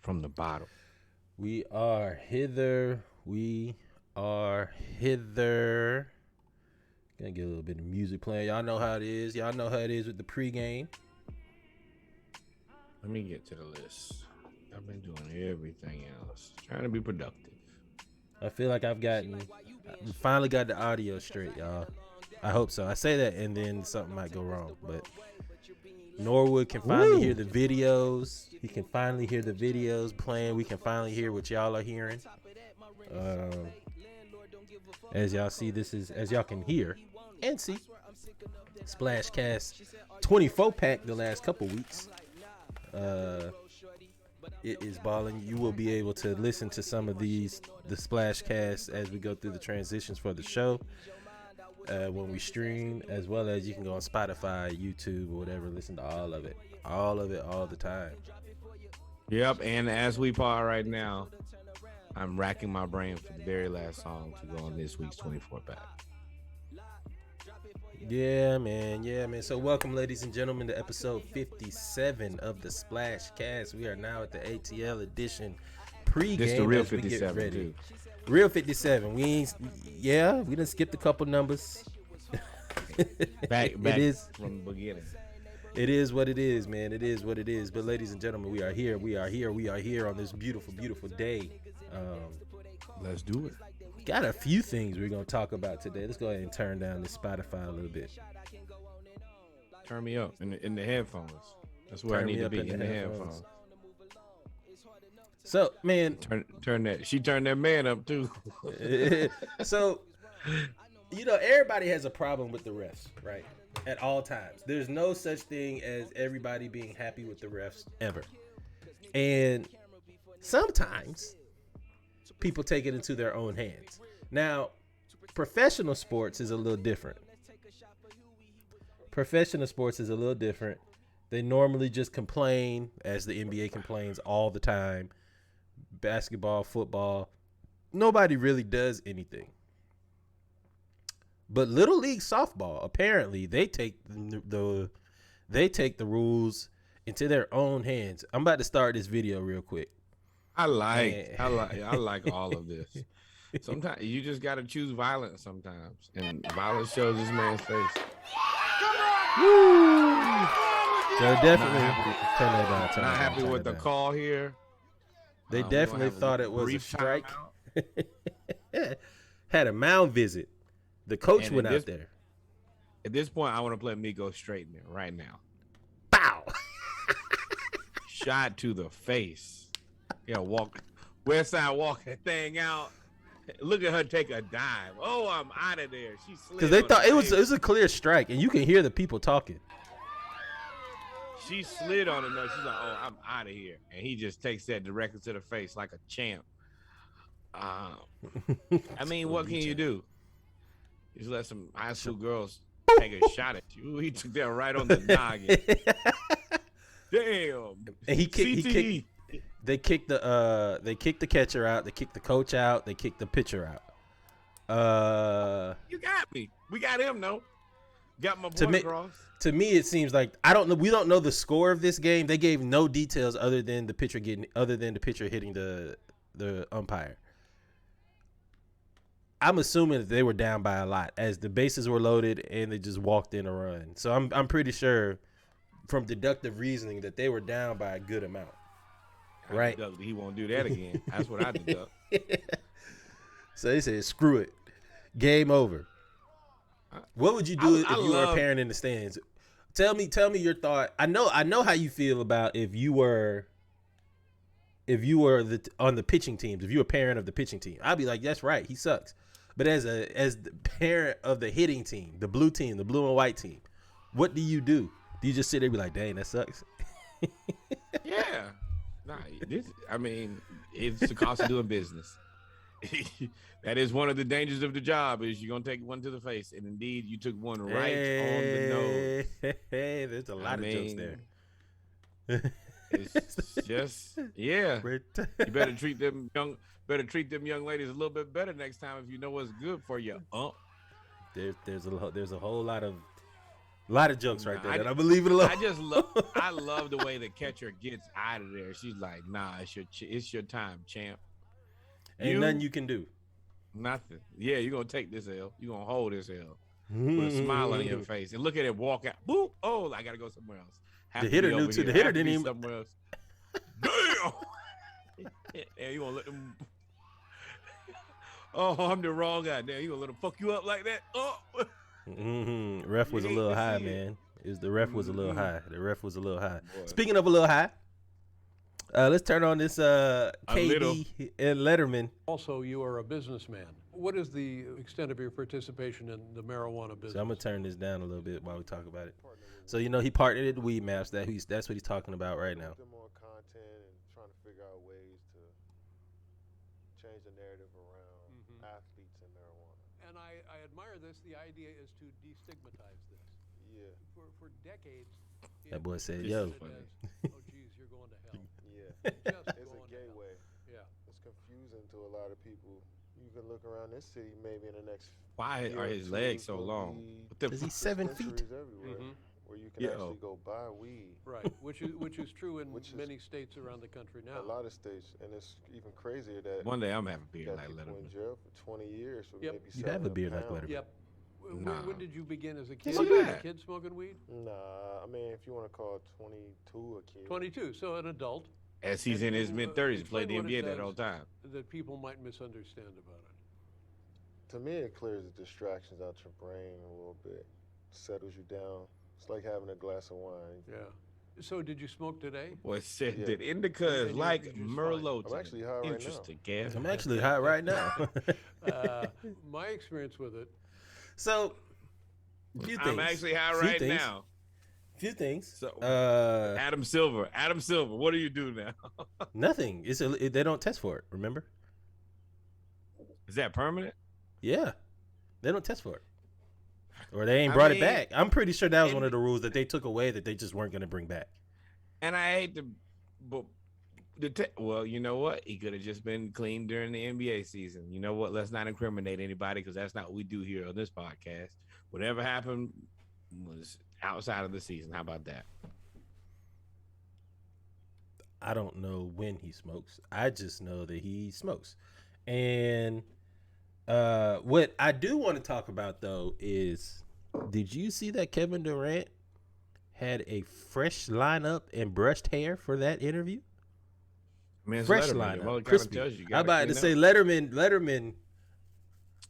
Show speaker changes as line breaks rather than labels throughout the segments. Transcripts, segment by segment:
from the bottom.
We are hither. We are hither. Gonna get a little bit of music playing. Y'all know how it is. Y'all know how it is with the pregame.
Let me get to the list. I've been doing everything else, trying to be productive.
I feel like I finally got the audio straight, y'all. I hope so. I say that and then something might go wrong, but Norwood can finally hear the videos. He can finally hear the videos playing. We can finally hear what y'all are hearing. As y'all see, as y'all can hear and see, Splashcast 24 pack the last couple weeks. It is balling. You will be able to listen to some of the Splashcasts as we go through the transitions for the show. When we stream, as well as you can go on Spotify, YouTube, or whatever, listen to all of it, all the time.
Yep, and as we part right now, I'm racking my brain for the very last song to go on this week's 24 pack.
Yeah, man. So welcome, ladies and gentlemen, to episode 57 of the Splashcast. We are now at the ATL edition pregame.
This the real
as we
57
get ready.
too.
Real 57. We done skipped a couple numbers.
back
it is
from the beginning.
It is what it is, man. It is what it is. But ladies and gentlemen, we are here. We are here on this beautiful, beautiful day.
Let's do it.
Got a few things we're gonna talk about today. Let's go ahead and turn down the Spotify a little bit.
Turn me up in the headphones. That's where I need to be, in the headphones.
So, man,
turn that. She turned that man up too.
So, everybody has a problem with the refs, right? At all times. There's no such thing as everybody being happy with the refs ever. And sometimes people take it into their own hands. Now, professional sports is a little different. They normally just complain, as the NBA complains all the time. Basketball, football, nobody really does anything. But Little League softball, apparently, they take the rules into their own hands. I'm about to start this video real quick.
I like all of this. Sometimes you just got to choose violence sometimes, and violence shows this man's face.
Woo! So definitely turn that down.
Not happy with the call here.
They definitely thought it was a strike. Had a mound visit. The coach went out there.
At this point, I want to play Miko Straightener right now.
Bow!
Shot to the face. Yeah, West Side walk that thing out. Look at her take a dive. Oh, I'm out of there. She slid.
Because they thought it was a clear strike, and you can hear the people talking.
She slid on it. No, she's like, "Oh, I'm out of here," and he just takes that directly to the face like a champ. I mean, what can you do? You just let some high school girls take a shot at you. He took that right on the noggin. Damn.
And he kicked. They kicked the catcher out. They kicked the coach out. They kicked the pitcher out.
You got me. We got him though. Got my boy across.
To me, it seems like we don't know the score of this game. They gave no details other than the pitcher hitting the umpire. I'm assuming that they were down by a lot as the bases were loaded and they just walked in a run. So I'm pretty sure from deductive reasoning that they were down by a good amount. Right?
He won't do that again. That's what I deduct.
So they said, screw it. Game over. What would you do if you were a parent in the stands? Tell me your thought. I know how you feel about if you were on the pitching teams, if you were a parent of the pitching team. I'd be like, that's right, he sucks. But as the parent of the hitting team, the blue and white team, what do you do? Do you just sit there and be like, dang, that sucks?
Yeah. Nah, it's the cost of doing business. That is one of the dangers of the job, is you're going to take one to the face. And indeed, you took one right on the nose.
Hey, there's a lot of jokes there.
It's just, yeah. You better treat them young ladies a little bit better next time if you know what's good for you.
There's a whole lot of A lot of jokes right
Nah,
there. And I'm gonna leave it alone.
I love the way the catcher gets out of there. She's like, nah, it's your time, champ.
Ain't nothing you can do.
Nothing. Yeah, you're gonna take this L. You're gonna hold this L with a smile on your face and look at it walk out. Boop. Oh, I gotta go somewhere else.
The hitter knew too. The hitter didn't even
somewhere else. Damn. And you gonna let them. Oh, I'm the wrong guy. Damn, you gonna let them fuck you up like that? Oh.
Ref was a little high, man. The ref was a little high. The ref was a little high.
Boy.
Speaking of a little high, let's turn on this KD and Letterman.
Also, you are a businessman. What is the extent of your participation in the marijuana business?
So I'm gonna turn this down a little bit while we talk about it. So he partnered at Weed Maps. That's what he's talking about right now.
More content and trying to figure out ways to change the narrative around athletes and marijuana.
And I admire this. The idea is to destigmatize this.
Yeah.
For decades.
That boy said,
This
"Yo."
is funny.
Oh, geez, you're going to hell.
Yeah.
Just
It's a
going to hell.
gateway.
Yeah.
It's confusing to a lot of people. You can look around this city maybe in the next
Why
year
are
or
his
two,
legs so
there'll
long?
be
What the
Is he
fuck?
7 feet?
dispensaries everywhere where you can actually go buy weed.
Right, which is true in
Which is-
many states around the country now.
A lot of states, and it's even crazier that
One day I'm having a beard
that
like
people in
Letterman.
jail for 20 years for
Yep.
maybe
You
selling
have a beard like
pound.
Letterman.
Yep.
Nah.
When did you begin as a kid?
Look at
As a
that.
kid smoking weed?
Nah, I mean, if you want to call 22 a kid.
22, so an adult.
As he's in his mid-30s, played the
Explain what
NBA
it
that
does
whole time.
that people might misunderstand about it.
To me, it clears the distractions out your brain a little bit, settles you down. It's like having a glass of wine.
Yeah. So did you smoke today?
Boy said
Yeah.
that indica is
And
like
you're just
Merlot.
I'm actually high right now.
Interesting, Kev.
I'm actually hot right now.
My experience with it,
So, few things.
I'm actually high
Few
right
things.
now.
Few things.
So,
Uh,
Adam Silver, what do you do now?
nothing. They don't test for it. Remember?
Is that permanent?
Yeah, they don't test for it, or they ain't
I
brought it
mean,
back. I'm pretty sure that was one
and-
of the rules that they took away that they just weren't going to bring back.
And I hate to, but well, you know what? He could have just been clean during the NBA season. You know what? Let's not incriminate anybody because that's not what we do here on this podcast. Whatever happened was outside of the season. How about that?
I don't know when he smokes. I just know that he smokes. And what I do want to talk about, though, is did you see that Kevin Durant had a fresh lineup and brushed hair for that interview?
I mean, it's
Fresh
Letterman.
lineup,
Well, it kinda
crispy.
tells you
I'm
gotta
about to
clean
say
up.
Letterman.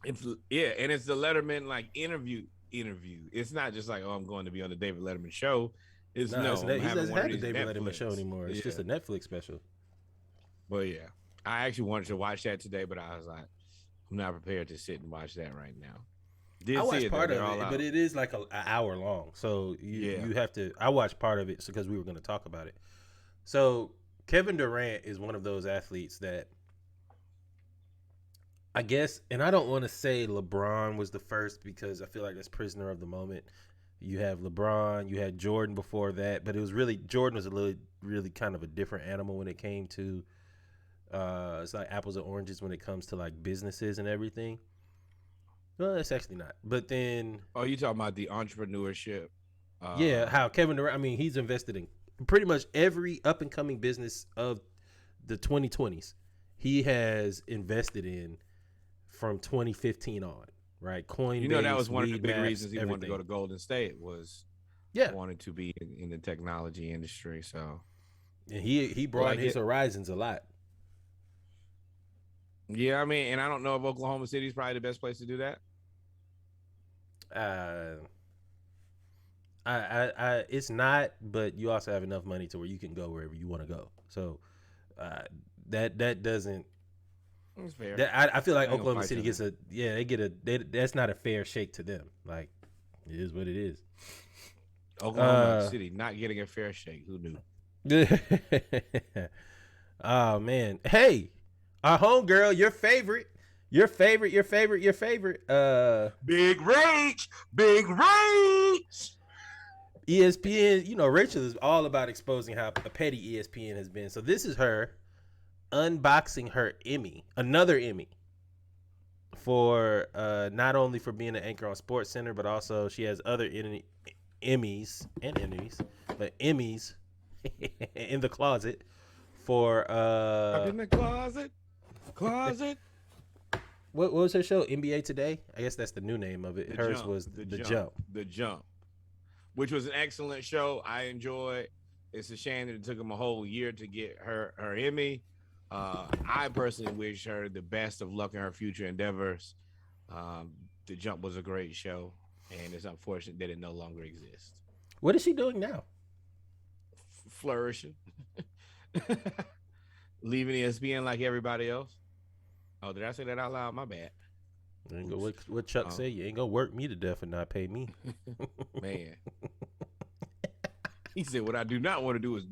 It's and it's the Letterman like interview. It's not just like, oh, I'm going to be on the David Letterman show. It's
No,
no,
it's
I'm
he
having
doesn't
one
have
of
the
these
David Letterman
Netflix.
show anymore. It's
Yeah.
just a Netflix special.
But yeah, I actually wanted to watch that today, but I was like, I'm not prepared to sit and watch that right now.
I watched part of
They're all
it,
out.
but it is like an hour long. So you have to. I watched part of it because we were going to talk about it. So Kevin Durant is one of those athletes that I guess, and I don't want to say LeBron was the first because I feel like that's prisoner of the moment. You have LeBron, you had Jordan before that, but it was really Jordan was really kind of a different animal when it came to. It's like apples and oranges when it comes to like businesses and everything. Well, it's actually not. But then,
Oh, you talking about the entrepreneurship?
yeah, how Kevin Durant, I mean, he's invested in pretty much every up and coming business of the 2020s. He has invested in from 2015 on, right? Coinbase,
You know, that was one of the
Weed
big
Maps,
reasons he wanted to go to
everything.
Golden State was
Yeah,
wanted to be in the technology industry. So
and he broadened
Like
his
it-
horizons a lot.
yeah, I mean, and I don't know if Oklahoma City is probably the best place to do that.
It's not, but you also have enough money to where you can go wherever you want to go. So that doesn't.
It's fair.
I feel like
I ain't gonna
Oklahoma
fight
City
you
gets that's not a fair shake to them. Like it is what it is.
Oklahoma City not getting a fair shake. Who knew?
Oh man. Hey, our homegirl, your favorite.
Big Rage, Big Rage.
ESPN, you know, Rachel is all about exposing how petty ESPN has been. So this is her unboxing her Emmy, another Emmy, for not only for being an anchor on Sports Center, but also she has other Emmys and Emmys, but Emmys in the closet for
Up in the closet.
what was her show? NBA Today? I guess that's the new name of it.
The
Hers
Jump.
was
The
Jump.
The Jump, which was an excellent show. I enjoyed. It's a shame that it took him a whole year to get her Emmy. I personally wish her the best of luck in her future endeavors. The Jump was a great show, and it's unfortunate that it no longer exists.
What is she doing now?
Flourishing. Leaving ESPN like everybody else. Oh, did I say that out loud? My bad.
What Chuck say? You ain't gonna work me to death and not pay me.
Man. He said, what I do not want to do is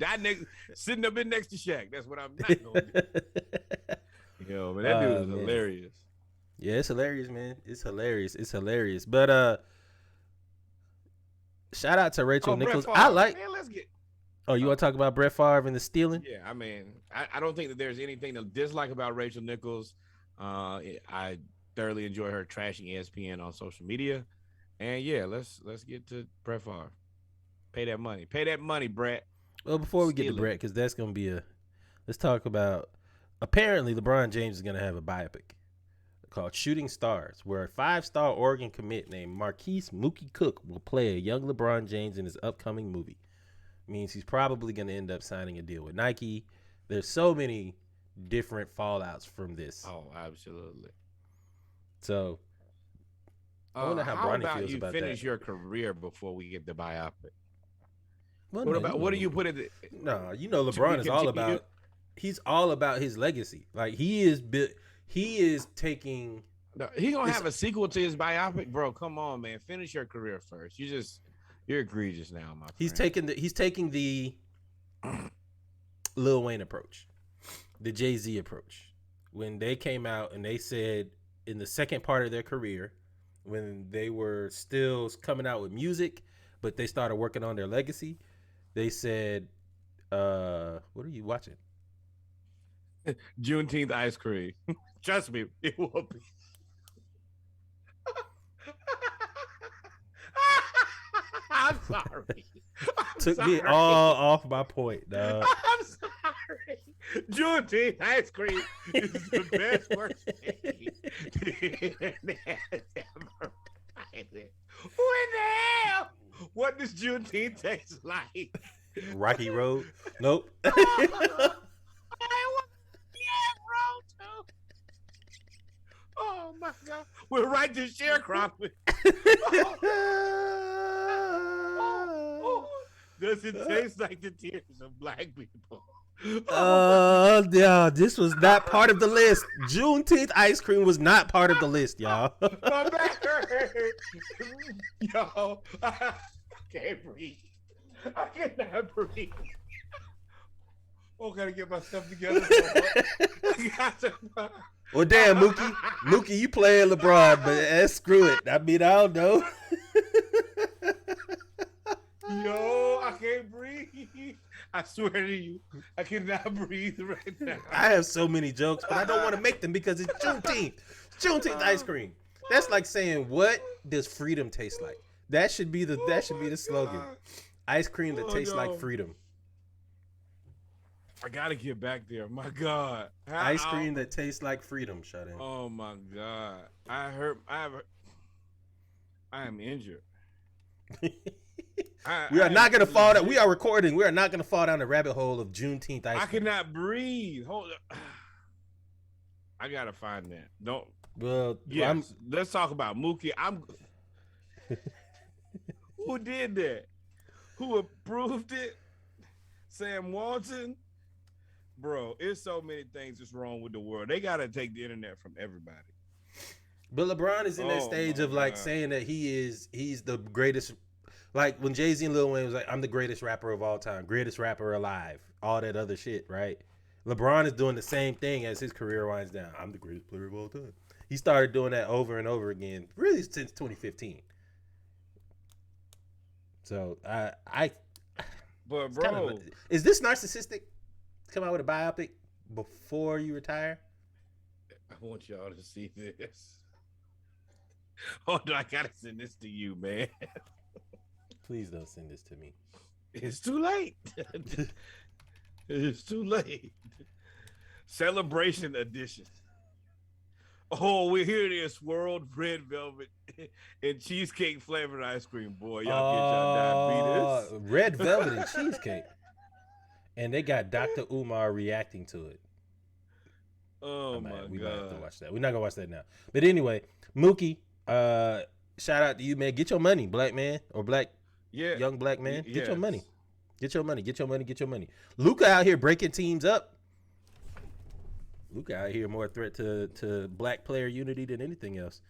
sitting up in next to Shaq. That's what I'm not going to do. Yo, but that dude is hilarious.
Yeah, it's hilarious, man. It's hilarious. But shout out to Rachel Nichols.
I like. Man, let's get.
Oh, you want to talk about Brett Favre and the stealing?
Yeah, I mean, I don't think that there's anything to dislike about Rachel Nichols. I thoroughly enjoy her trashing ESPN on social media. And yeah, let's get to Brett Favre. Pay that money, Brett.
Well, before we get to Brett, because that's going to be let's talk about, apparently LeBron James is going to have a biopic called Shooting Stars, where a 5-star Oregon commit named Marquise Mookie Cook will play a young LeBron James in his upcoming movie. Means he's probably going to end up signing a deal with Nike. There's so many different fallouts from this.
Oh, absolutely.
So I wonder how Bronny feels about that.
Finish your career before we get the biopic.
Well,
what do you put it?
No, you know LeBron is all about. He's all about his legacy. Like he is taking.
No, he gonna have a sequel to his biopic, bro. Come on, man. Finish your career first. You're egregious now, my friend.
He's taking the Lil Wayne approach, the Jay-Z approach. When they came out and they said in the second part of their career, when they were still coming out with music, but they started working on their legacy, they said, what are you watching?
Juneteenth ice cream. Trust me, it will be. I'm sorry.
Took me all off my point, dog.
I'm sorry. Juneteenth ice cream is the best worst thing has ever provided. When the hell? What does Juneteenth taste like?
Rocky Road? Nope.
I want road too. Oh my God. We're right to sharecropping. Does it taste like the tears of black people?
Yeah, this was not part of the list. Juneteenth ice cream was not part of the list, y'all.
My back hurts. Yo, I can't breathe. I cannot breathe. Oh, gotta get myself together.
Well, damn, Mookie, you playing LeBron, but screw it. I mean, I don't know.
Yo, I can't breathe. I swear to you, I cannot breathe right now.
I have so many jokes, but I don't want to make them because it's Juneteenth. Juneteenth ice cream. That's like saying, what does freedom taste like? That should be the slogan. Ice cream that tastes like freedom.
I gotta get back there. My God.
Ice cream that tastes like freedom. Shut in.
Oh my God. I am injured.
We are not gonna fall down. We are recording. We are not gonna fall down the rabbit hole of Juneteenth ice cream.
I cannot breathe. Hold up. I gotta find that. Don't.
Well,
yes. Let's talk about Mookie. Who did that? Who approved it? Sam Walton. Bro, it's so many things that's wrong with the world. They gotta take the internet from everybody.
But LeBron is in that stage of like saying that he's the greatest. Like when Jay-Z and Lil Wayne was like, I'm the greatest rapper of all time, greatest rapper alive, all that other shit, right? LeBron is doing the same thing as his career winds down. I'm the greatest player of all time. He started doing that over and over again, really since 2015. So
but bro,
is this narcissistic? Come out with a biopic before you retire?
I want y'all to see this. Hold on, I gotta send this to you, man.
Please don't send this to me.
It's too late. It's too late. Celebration edition. Oh, we hear this swirled red velvet and cheesecake flavored ice cream. Boy, y'all get y'all diabetes.
Red velvet and cheesecake. And they got Dr. Umar reacting to it.
Oh
We
my
might have to
God.
watch that. We're not gonna watch that now. But anyway, Mookie, shout out to you, man. Get your money, black man or young black man. Get your money. Get your money. Get your money. Get your money. Luka out here breaking teams up. Luka out here more a threat to black player unity than anything else.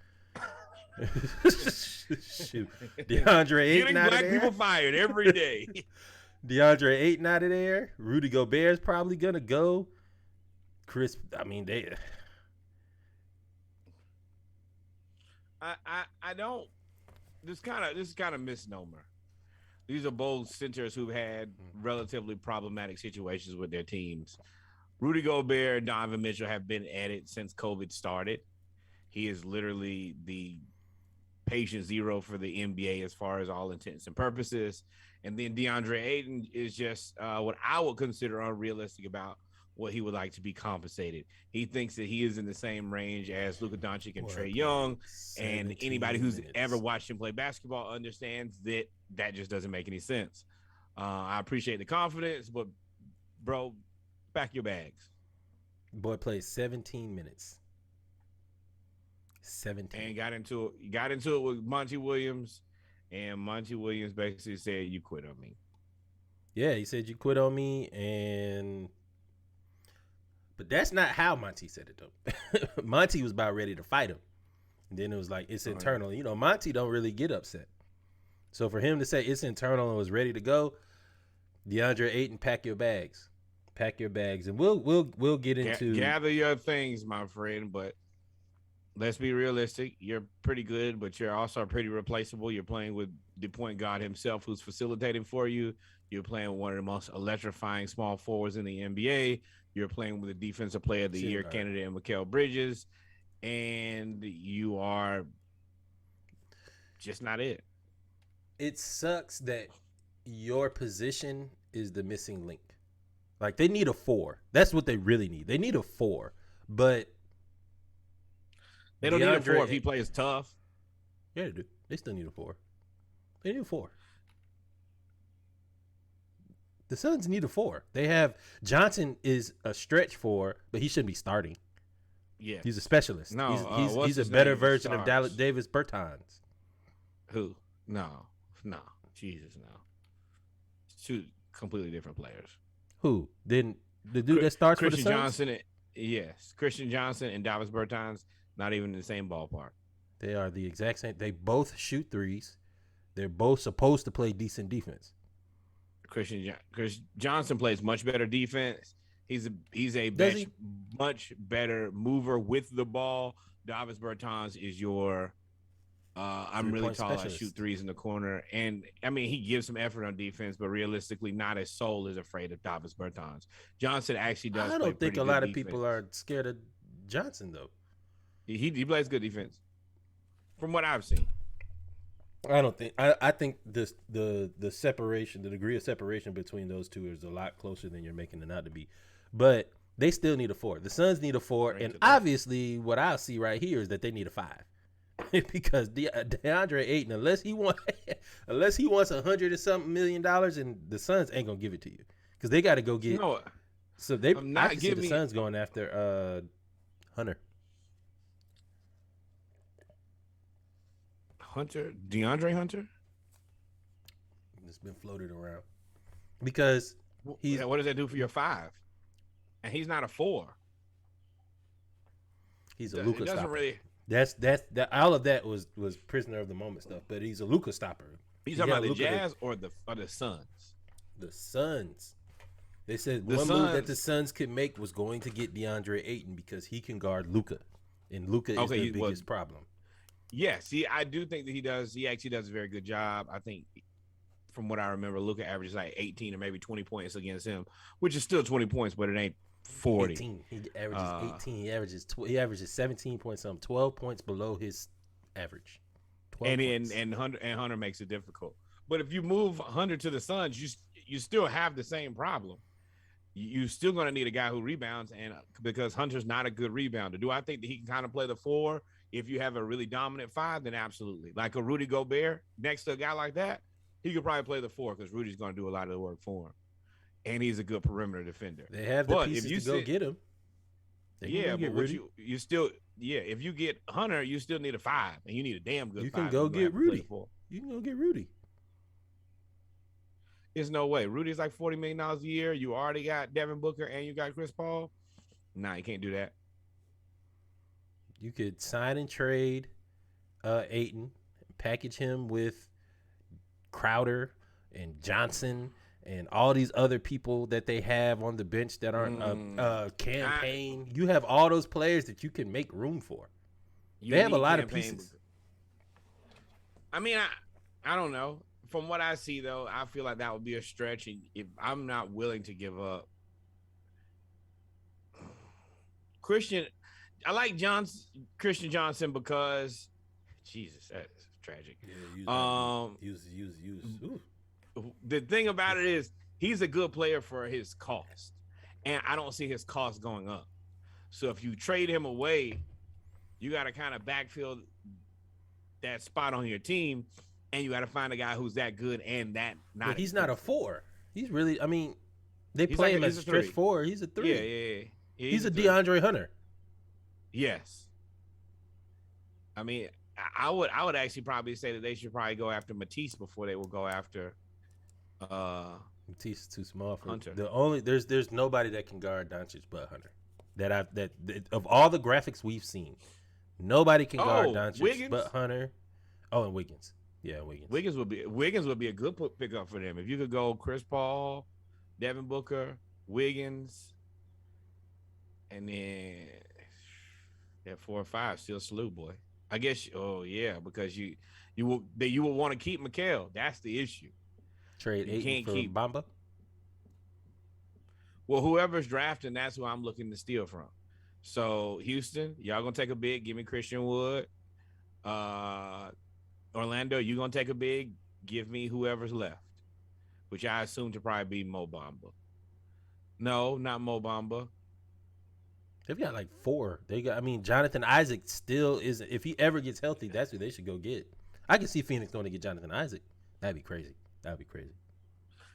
Shoot. DeAndre Ayton
Getting
out
black
of there.
people fired every day.
DeAndre Ayton out of there. Rudy Gobert's probably gonna go. Chris,
I don't. This is kind of misnomer. These are both centers who've had relatively problematic situations with their teams. Rudy Gobert and Donovan Mitchell have been at it since COVID started. He is literally the patient zero for the NBA as far as all intents and purposes. And then DeAndre Ayton is just what I would consider unrealistic about what he would like to be compensated. He thinks that he is in the same range as Luka Doncic and Trae Young, and anybody who's ever watched him play basketball understands that that just doesn't make any sense. I appreciate the confidence, but bro, pack your bags.
Boy played 17 minutes. 17.
And got into it with Monty Williams, and Monty Williams basically said, "You quit on me."
Yeah, he said you quit on me, but that's not how Monty said it though. Monty was about ready to fight him, and then it was like it's internal. You know, Monty don't really get upset, so for him to say it's internal and was ready to go, DeAndre Ayton, pack your bags, and we'll get into
gather your things, my friend. But let's be realistic. You're pretty good, but you're also pretty replaceable. You're playing with the point guard himself who's facilitating for you. You're playing with one of the most electrifying small forwards in the NBA. You're playing with a defensive player of the year candidate in Mikal Bridges. And you are just not it.
It sucks that your position is the missing link. Like, they need a 4. That's what they really need. They need a 4. But
they don't need a 4 if he plays tough.
Yeah, they do. They still need a 4. They need a 4. The Suns need a 4. They have Johnson is a stretch 4, but he shouldn't be starting.
Yeah,
he's a specialist.
No,
he's a better version of Davis Bertans.
Who? No, Jesus, no. Two completely different players.
Who? Then the dude that starts for the Suns?
Christian Johnson and Davis Bertans, not even in the same ballpark.
They are the exact same. They both shoot threes. They're both supposed to play decent defense.
Chris Johnson plays much better defense. He's a much better mover with the ball. Davis Bertans is your I'm really tall. Specialist. I shoot threes in the corner, and I mean he gives some effort on defense, but realistically, not as soul is afraid of Davis Bertans. Johnson actually does.
I don't think a lot of people are scared of Johnson though.
He plays good defense, from what I've seen.
I don't think. I think the separation, the degree of separation between those two is a lot closer than you're making it out to be. But they still need a 4. The Suns need a 4, and obviously, what I see right here is that they need a 5, because DeAndre Ayton, unless he wants $100 or something $million, and the Suns ain't gonna give it to you because they got to go get.
No,
so they. I can see the Suns going after Hunter.
DeAndre Hunter?
It's been floated around because
what does that do for your 5? And he's not a 4.
He's a Luka stopper.
Really...
That's all of that was prisoner of the moment stuff, but he's a Luka stopper.
You talking about the Jazz or the Suns?
The Suns. They said one move that the Suns could make was going to get DeAndre Ayton because he can guard Luka, and Luka is the biggest problem.
Yes, I do think that he does. He actually does a very good job. I think, from what I remember, Luka averages like 18 or maybe 20 points against him, which is still 20 points, but it ain't 40.
18. He averages 18. He averages 17 points, 12 points below his average.
And Hunter makes it difficult. But if you move Hunter to the Suns, you still have the same problem. You're still going to need a guy who rebounds, and because Hunter's not a good rebounder. Do I think that he can kind of play the 4? If you have a really dominant 5, then absolutely. Like a Rudy Gobert next to a guy like that, he could probably play the 4 because Rudy's going to do a lot of the work for him, and he's a good perimeter defender.
They have the pieces to go get him.
Yeah, but what you still if you get Hunter, you still need a 5, and you need a damn good 5.
You can go get Rudy. You can go get Rudy.
There's no way. Rudy's like $40 million a year. You already got Devin Booker and you got Chris Paul. Nah, you can't do that.
You could sign and trade Ayton, package him with Crowder and Johnson and all these other people that they have on the bench that aren't campaign. You have all those players that you can make room for. They have a lot of pieces.
I mean, I don't know. From what I see, though, I feel like that would be a stretch. If I'm not willing to give up Christian, I like Christian Johnson because Jesus, that's tragic.
Yeah, use.
The thing about it is he's a good player for his cost, and I don't see his cost going up. So if you trade him away, you got to kind of backfill that spot on your team. And you got to find a guy who's that good and that not.
But he's not a 4. He's really. I mean, they play him as a stretch 4. He's a 3.
Yeah.
He's a DeAndre Hunter.
Yes. I mean, I would actually probably say that they should probably go after Matisse before they will go after.
Matisse is too small for
Hunter.
There's nobody that can guard Doncic but Hunter. That of all the graphics we've seen, nobody can guard Doncic
Wiggins?
but Hunter. Oh, and Wiggins. Yeah,
Wiggins would be a good pickup for them if you could go Chris Paul, Devin Booker, Wiggins, and then that 4 or 5 still salute, boy. I guess. Oh yeah, because you will want to keep Mikal. That's the issue.
Trade Ayton for Bamba.
Well, whoever's drafting, that's who I'm looking to steal from. So Houston, y'all gonna take a big. Give me Christian Wood. Orlando, you gonna take a big? Give me whoever's left, which I assume to probably be Mo Bamba. No, not Mo Bamba.
They've got like 4. Jonathan Isaac still is. If he ever gets healthy, that's who they should go get. I can see Phoenix going to get Jonathan Isaac. That'd be crazy.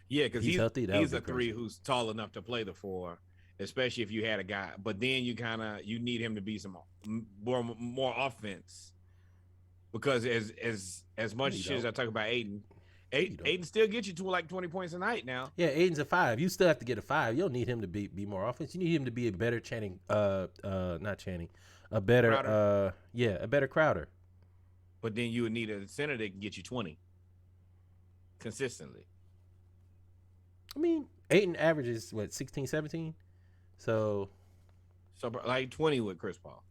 Yeah, because he's
healthy.
He's a 3 who's tall enough to play the 4, especially if you had a guy. But then you need him to be some more offense. Because as much shit as I talk about Ayton still gets you to like 20 points a night now.
Yeah, Ayton's a 5. You still have to get a 5. You don't need him to be more offense. You need him to be a better a better Crowder. A better Crowder.
But then you would need a center that can get you 20 consistently.
I mean, Ayton averages 16, 17. So
like 20 with Chris Paul.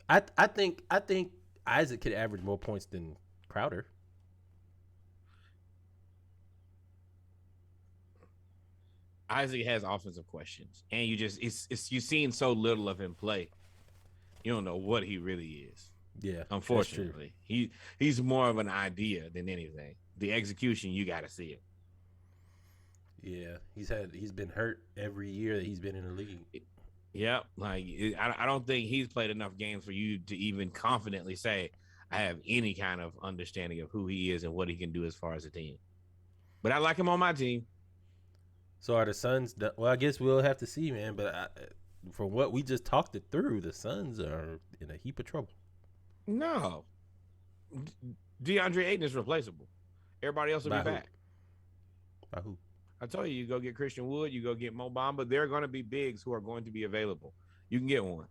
I think Isaac could average more points than Crowder.
Isaac has offensive questions, and you've seen so little of him play. You don't know what he really is.
Yeah,
unfortunately, he's more of an idea than anything. The execution, you got to see it.
Yeah, he's been hurt every year that he's been in the league.
Yep, I don't think he's played enough games for you to even confidently say I have any kind of understanding of who he is and what he can do as far as a team. But I like him on my team.
So are the Suns? Well, I guess we'll have to see, man. But from what we just talked it through, the Suns are in a heap of trouble.
No, DeAndre Ayton is replaceable. Everybody else will be back.
By who?
I told you go get Christian Wood, you go get Mo Bamba. There are going to be bigs who are going to be available. You can get one.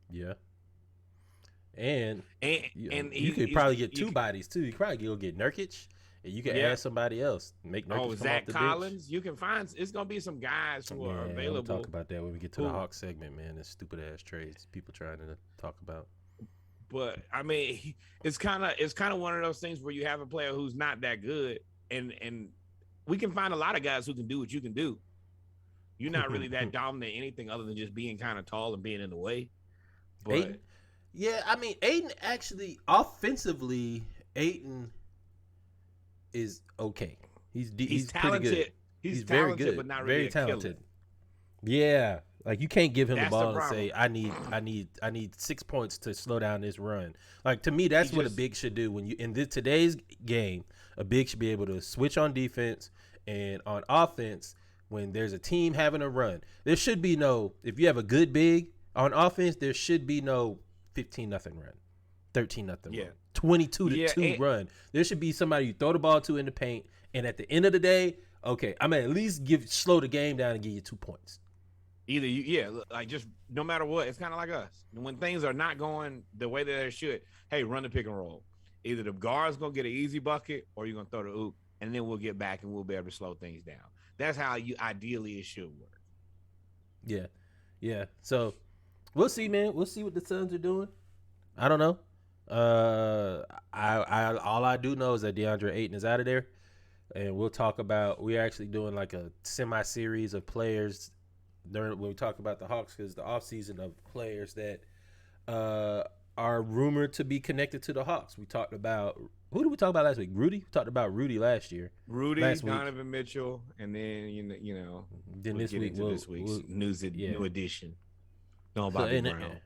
Yeah. And you could
he's
probably get 2 bodies too. You could probably go get Nurkic, and you can add somebody else. Make Nurkic come
Zach
off the
Collins.
bench.
You can find. It's going to be some guys who are available.
We'll talk about that when we get to the Hawks segment, man. This stupid ass trades people trying to talk about.
But I mean, it's kind of one of those things where you have a player who's not that good, and we can find a lot of guys who can do what you can do. You're not really that dominant anything other than just being kind of tall and being in the way. But
Ayton actually offensively, Ayton is okay. He's
He's
pretty
talented.
good.
He's
very
talented,
good,
but not
very
really a
talented.
killer.
Yeah, like you can't give him the
That's the
ball and
problem.
say, I need 6 points to slow down this run. Like to me, that's what a big should do when you in today's game. A big should be able to switch on defense and on offense when there's a team having a run. There should be no, if you have a good big on offense, there should be no 15-0 run, 13-0
Yeah.
run, 22-2 run. There should be somebody you throw the ball to in the paint, and at the end of the day, okay, I'm at least slow the game down and give you 2 points.
Either like just no matter what, it's kind of like us. When things are not going the way that they should, hey, run the pick and roll. Either the guard's gonna get an easy bucket, or you're gonna throw the oop, and then we'll get back and we'll be able to slow things down. That's how ideally it should work.
Yeah. So we'll see, man. We'll see what the Suns are doing. I don't know. I all I do know is that DeAndre Ayton is out of there, and we'll talk about. We're actually doing like a semi-series of players when we talk about the Hawks, because the offseason of players that are rumored to be connected to the Hawks. We talked about, who did we talk about last week? Rudy. We talked about Rudy last year.
Donovan Mitchell, and then
Then
we'll
this week,
this week's new edition. No, Bobby Brown.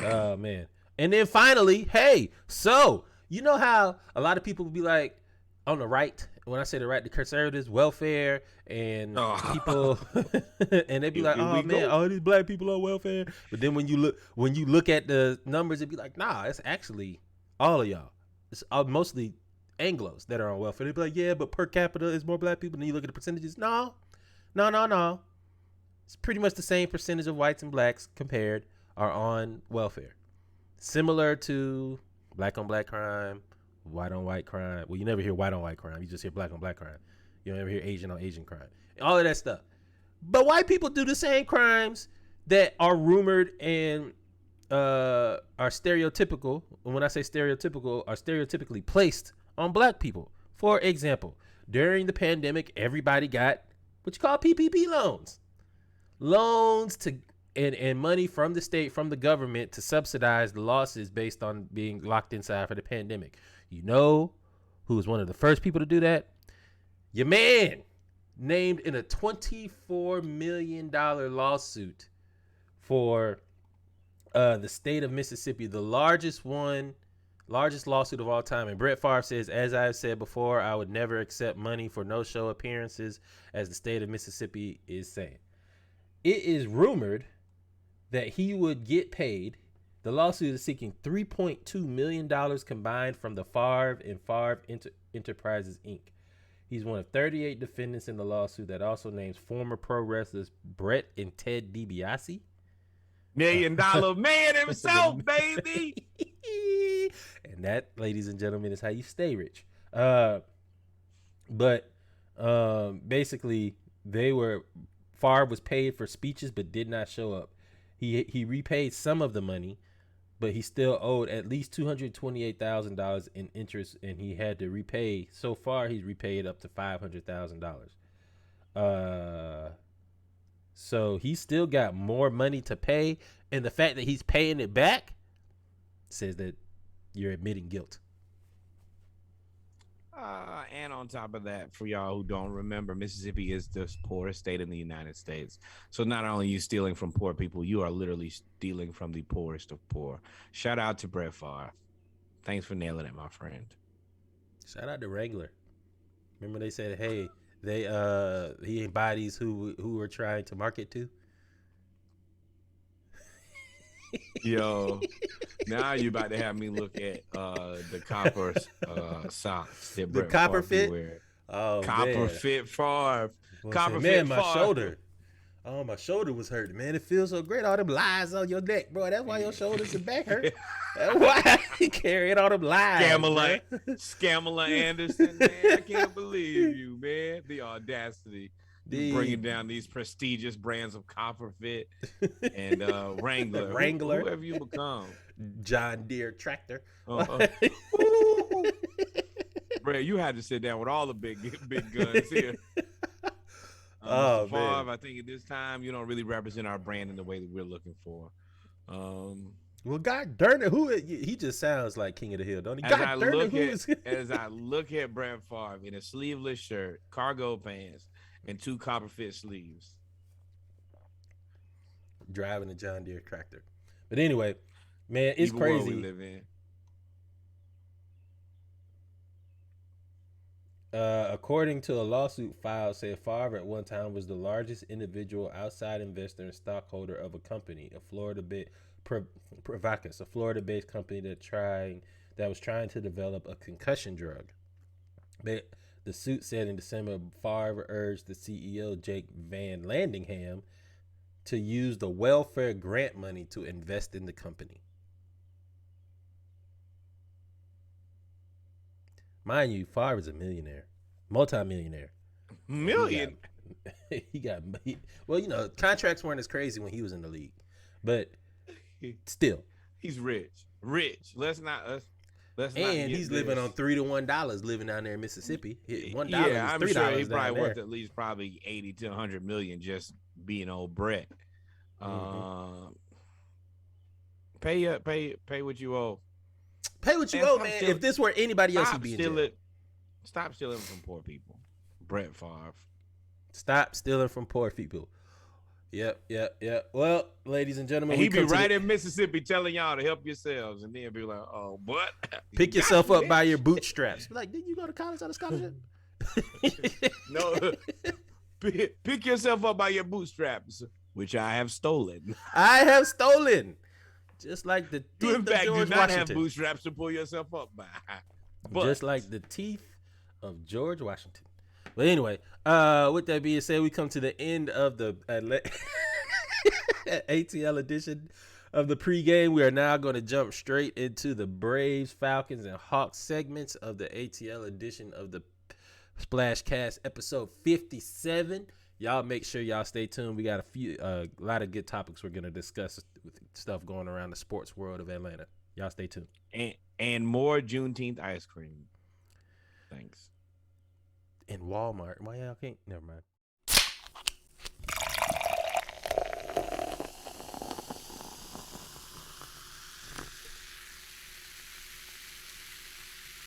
Oh man. And then finally, hey, so you know how a lot of people will be like on the right, when I say the right, the conservatives, welfare, and people, and they be like, oh man, all these black people on welfare. But then when you look at the numbers, it'd be like, nah, it's actually all of y'all. It's mostly Anglos that are on welfare. They'd be like, yeah, but per capita is more black people. And then you look at the percentages. No. It's pretty much the same percentage of whites and blacks compared are on welfare. Similar to black on black crime, white on white crime. Well, you never hear white on white crime. You just hear black on black crime. You don't ever hear Asian on Asian crime. All of that stuff. But white people do the same crimes that are rumored and are stereotypical. And when I say stereotypical, are stereotypically placed on black people. For example, during the pandemic, everybody got what you call PPP loans. Loans to and money from the state, from the government, to subsidize the losses based on being locked inside for the pandemic. You know who was one of the first people to do that? Your man, named in a $24 million lawsuit for the state of Mississippi, the largest lawsuit of all time. And Brett Favre says, as I've said before, I would never accept money for no-show appearances, as the state of Mississippi is saying. It is rumored that he would get paid. The lawsuit is seeking $3.2 million combined from the Farve and Farve Enterprises, Inc. He's one of 38 defendants in the lawsuit that also names former pro wrestlers Brett and Ted DiBiase.
$1 million man himself, baby.
And that, ladies and gentlemen, is how you stay rich. But basically, Favre was paid for speeches but did not show up. He repaid some of the money, but he still owed at least $228,000 in interest, and he had to repay. So far, he's repaid up to $500,000. So he's still got more money to pay, and the fact that he's paying it back says that you're admitting guilt.
And on top of that, for y'all who don't remember, Mississippi is the poorest state in the United States. So not only are you stealing from poor people, you are literally stealing from the poorest of poor. Shout out to Brett Favre. Thanks for nailing it, my friend.
Shout out to Wrangler. Remember they said, hey, he embodies who we're trying to market to?
Yo, now you about to have me look at the copper socks that
the
Brett
copper
Favre
fit.
Wear.
Oh,
copper
man.
fit Favre.
Well,
Copper
man,
fit
my
Favre.
shoulder. Oh, my shoulder was hurting, man. It feels so great. All them lies on your neck, bro. That's why your shoulders and back hurt. That's why you carrying all them lies.
Scamala Anderson, man. I can't believe you, man. The audacity. Bringing down these prestigious brands of Copper Fit and Wrangler.
Wrangler.
Who have you become?
John Deere tractor.
Bro, you had to sit down with all the big guns here.
Oh,
Favre,
man.
I think at this time you don't really represent our brand in the way that we're looking for.
Well, Well, God darn it, he just sounds like King of the Hill, don't he?
As
God darn it,
as I look at Brett Favre in a sleeveless shirt, cargo pants, and 2 copper fit sleeves,
driving a John Deere tractor. But anyway, man, it's
evil world we
crazy.
live in.
According to a lawsuit filed, said Farve at one time was the largest individual outside investor and stockholder of a company, a Florida-based Provacus, a Florida-based company that was trying to develop a concussion drug. But the suit said in December, Farve urged the CEO Jake Van Landingham to use the welfare grant money to invest in the company. Mind you, Farve is a millionaire, multi-millionaire.
Million.
Well, you know, contracts weren't as crazy when he was in the league, but still,
he's rich. Let's not.
And he's living on $3 to $1 living down there in Mississippi. $1
yeah,
is
I'm
$3
sure he
down
probably
there.
worth at least probably 80 to 100 million just being old Brett. Pay what you owe.
Pay what you owe, man. If this were anybody else, he'd be in jail.
Stop stealing from poor people. Brett Favre.
Stop stealing from poor people. Yep. Well, ladies and gentlemen,
he'd be right in Mississippi telling y'all to help yourselves, and then be like, "Oh, but
pick yourself up by your bootstraps." Like, did you go to college on a scholarship?
No, pick yourself up by your bootstraps, which I have stolen.
I have stolen, just like the teeth
in fact,
of George
do not
Washington.
have bootstraps to pull yourself up by. But,
just like the teeth of George Washington. But anyway, with that being said, we come to the end of the ATL edition of the pregame. We are now going to jump straight into the Braves, Falcons, and Hawks segments of the ATL edition of the Splashcast episode 57. Y'all make sure y'all stay tuned. We got a lot of good topics we're going to discuss with stuff going around the sports world of Atlanta. Y'all stay tuned.
And more Juneteenth ice cream. Thanks.
In Walmart. Why y'all can't? Never mind.